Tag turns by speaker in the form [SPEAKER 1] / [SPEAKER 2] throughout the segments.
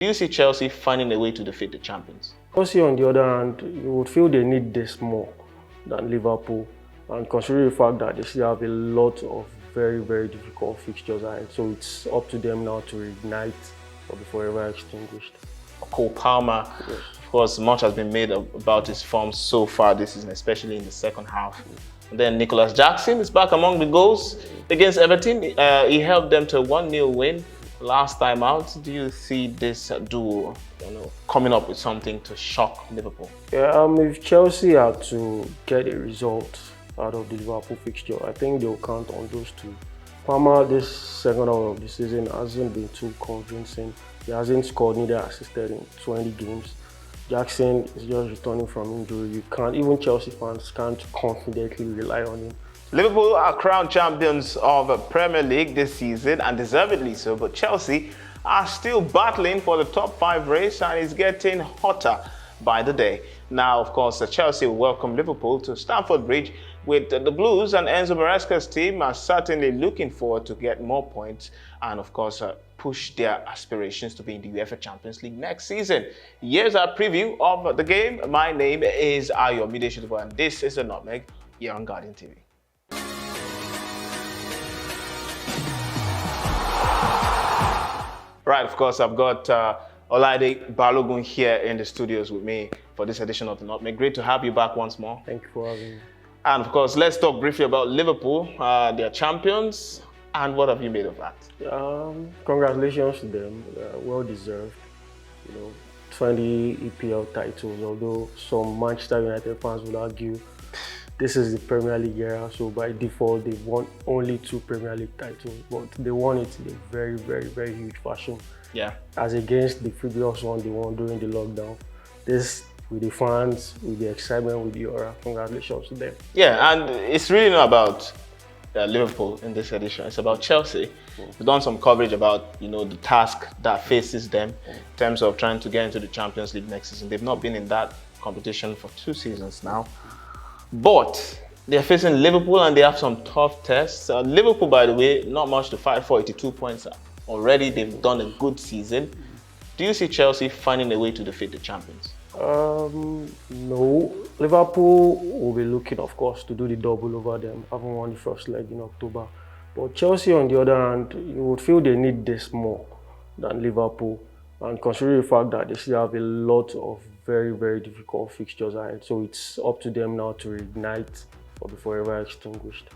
[SPEAKER 1] Do you see Chelsea finding a way to defeat the champions?
[SPEAKER 2] Chelsea, on the other hand, you would feel they need this more than Liverpool, and considering the fact that they still have a lot of very, very difficult fixtures ahead, so it's up to them now to reignite or be forever extinguished.
[SPEAKER 1] Cole Palmer, yes. Of course, much has been made about his form so far this season, especially in the second half. And then Nicholas Jackson is back among the goals against Everton. He helped them to a 1-0 win last time out. Do you see this duo, coming up with something to shock Liverpool?
[SPEAKER 2] Yeah, if Chelsea had to get a result out of the Liverpool fixture, I think they'll count on those two. Palmer, this second half of the season, hasn't been too convincing. He hasn't scored, neither assisted in 20 games. Jackson is just returning from injury. You can't, even Chelsea fans can't confidently rely on him.
[SPEAKER 1] Liverpool are crowned champions of the Premier League this season, and deservedly so, but Chelsea are still battling for the top 5 race, and it's getting hotter by the day. Now, of course, Chelsea will welcome Liverpool to Stamford Bridge, with the Blues and Enzo Maresca's team are certainly looking forward to get more points and, of course, push their aspirations to be in the UEFA Champions League next season. Here's our preview of the game. My name is Ayomide, Sotubo, and this is the Nutmeg here on Guardian TV. Right, of course, I've got Olaide, Balogun here in the studios with me for this edition of the Nutmeg. Great to have you back once more.
[SPEAKER 2] Thank you for having me.
[SPEAKER 1] And of course, let's talk briefly about Liverpool. They're champions, and what have you made of that?
[SPEAKER 2] Congratulations to them, well deserved. 20 EPL titles, although some Manchester United fans would argue this is the Premier League era, so by default they won only 2 Premier League titles, but they won it in a very, very, very huge fashion.
[SPEAKER 1] Yeah. As
[SPEAKER 2] against the previous one they won during the lockdown. This, with the fans, with the excitement, with the aura, congratulations to them.
[SPEAKER 1] Yeah, and it's really not about Liverpool in this edition. It's about Chelsea. We've done some coverage about the task that faces them in terms of trying to get into the Champions League next season. They've not been in that competition for 2 seasons now. But they're facing Liverpool and they have some tough tests. Liverpool, by the way, not much to fight for, 82 points already. They've done a good season. Do you see Chelsea finding a way to defeat the champions?
[SPEAKER 2] No. Liverpool will be looking, of course, to do the double over them, having won the first leg in October. But Chelsea, on the other hand, you would feel they need this more than Liverpool. And considering the fact that they still have a lot of very, very difficult fixtures ahead, so it's up to them now to reignite or be forever extinguished.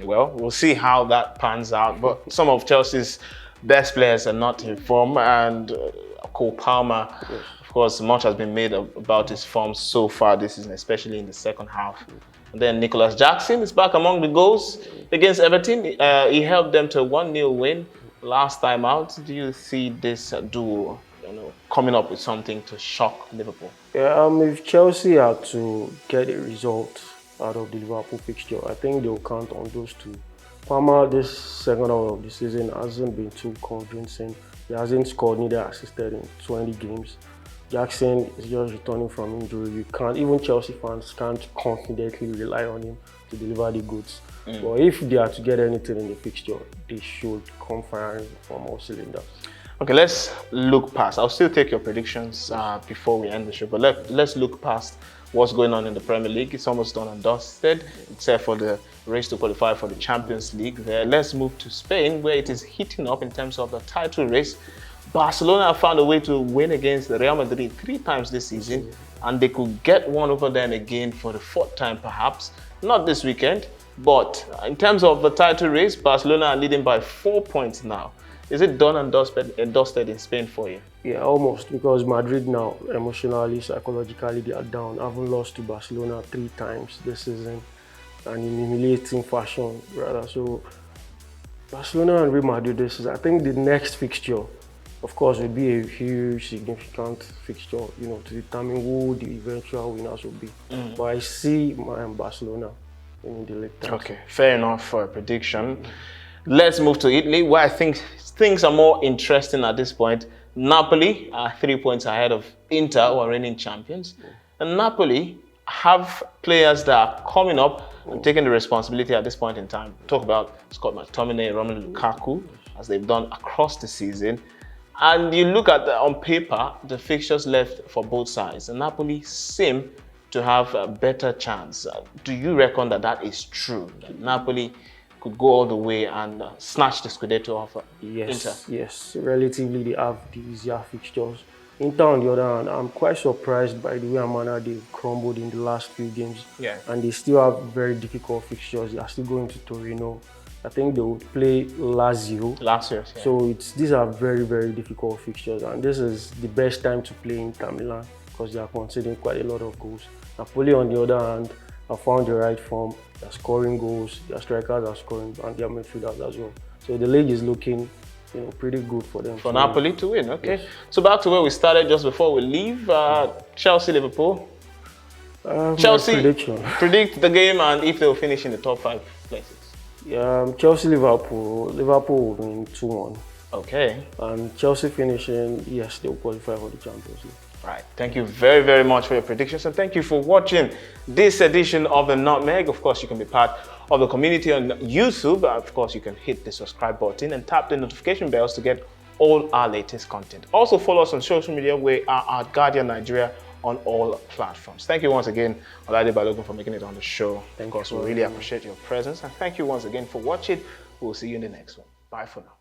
[SPEAKER 1] Well, we'll see how that pans out. But some of Chelsea's best players are not in form, and Cole Palmer, yes. Of course, much has been made about his form so far this season, especially in the second half. And then Nicholas Jackson is back among the goals against Everton. He helped them to a 1-0 win last time out. Do you see this duo coming up with something to shock Liverpool?
[SPEAKER 2] Yeah, if Chelsea had to get a result out of the Liverpool fixture, I think they'll count on those two. Palmer, this second half of the season, hasn't been too convincing. He hasn't scored, neither assisted in 20 games. Jackson is just returning from injury. You can't, even Chelsea fans can't confidently rely on him to deliver the goods. But if they are to get anything in the fixture, they should come firing from all cylinders.
[SPEAKER 1] Okay, let's look past. I'll still take your predictions before we end the show, but let's look past what's going on in the Premier League. It's almost done and dusted, except for the race to qualify for the Champions League there. Let's move to Spain, where it is heating up in terms of the title race. Barcelona have found a way to win against Real Madrid 3 times this season, and they could get one over them again for the 4th time perhaps. Not this weekend, but in terms of the title race, Barcelona are leading by 4 points now. Is it done and dusted in Spain for you?
[SPEAKER 2] Yeah, almost, because Madrid now, emotionally, psychologically, they are down. Having lost to Barcelona 3 times this season, and in humiliating fashion, rather. So, Barcelona and Real Madrid this season, I think the next fixture, of course, will be a huge, significant fixture, to determine who the eventual winners will be. But I see Barcelona in the league.
[SPEAKER 1] Okay, fair enough for a prediction. Let's move to Italy, where I think things are more interesting at this point. Napoli are 3 points ahead of Inter, who are reigning champions. And Napoli have players that are coming up and taking the responsibility at this point in time. Talk about Scott McTominay, Romelu Lukaku, as they've done across the season. And you look at on paper, the fixtures left for both sides, and Napoli seem to have a better chance. Do you reckon that that is true? That Napoli could go all the way and snatch the Scudetto off Inter?
[SPEAKER 2] Yes. Relatively, they have the easier fixtures. Inter, on the other hand, I'm quite surprised by the way manner they've crumbled in the last few games.
[SPEAKER 1] Yeah.
[SPEAKER 2] And they still have very difficult fixtures. They are still going to Torino. I think they will play Lazio.
[SPEAKER 1] Last year, yeah.
[SPEAKER 2] So these are very, very difficult fixtures. And this is the best time to play Inter Milan because they are conceding quite a lot of goals. Napoli, on the other hand, have found the right form. They're scoring goals, their strikers are scoring, and their midfielders as well. So the league is looking, pretty good for them.
[SPEAKER 1] For Napoli to win, okay.
[SPEAKER 2] Yes.
[SPEAKER 1] So back to where we started just before we leave, Chelsea, Liverpool. Chelsea, predict the game and if they'll finish in the top 5 places.
[SPEAKER 2] Chelsea, Liverpool. Liverpool will win 2-1.
[SPEAKER 1] Okay.
[SPEAKER 2] And Chelsea finishing, yes, they'll qualify for the Champions League.
[SPEAKER 1] Right. Thank you very, very much for your predictions, and thank you for watching this edition of the Nutmeg. Of course, you can be part of the community on YouTube. Of course, you can hit the subscribe button and tap the notification bells to get all our latest content. Also, follow us on social media. We are at Guardian Nigeria on all platforms. Thank you once again, Olaide Balogun, for making it on the show. Of course, we really appreciate your presence, and thank you once again for watching. We'll see you in the next one. Bye for now.